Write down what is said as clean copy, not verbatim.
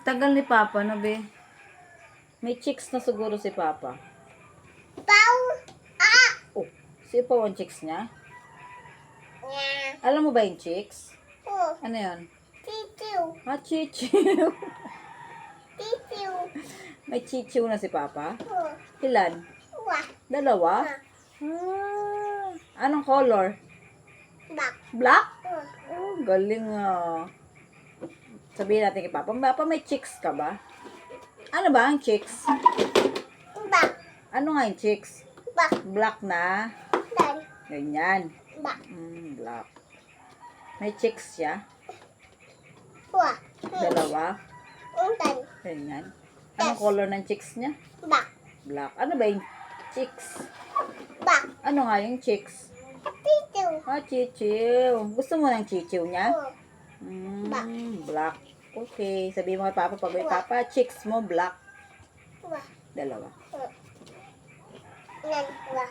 tagal ni Papa, no, be? May chicks na siguro si Papa. Pau! Ah! Oh, si Pao ang chicks niya? Yeah. Alam mo ba yung chicks? Oh, Ano yun? titiw. Chichiw. Titiw. May chichiw na si Papa? Oh, Ilan? wah. Dalawa? Anong color? Bak. Black? Oh, Oh, galing ah. Sabihin natin kay Papa, Papa, may chicks ka ba? Ano ba ang chicks? bak. Ano nga yung chicks? Bak. Black na? Dan. Ganyan. Bak. Black. May chicks siya? Wah. Dalawa? Dan. Ganyan. Anong color ng chicks niya? Bak. Black. Ano ba yung chicks? Bak. Ano nga yung chicks? Titiw. Chichiw. Gusto mo ng chichiw niya? Oh, Black. Okay. Sabihin mo kay Papa, pag may Papa, chicks mo black. wah. Dalawa. Nan. Wah.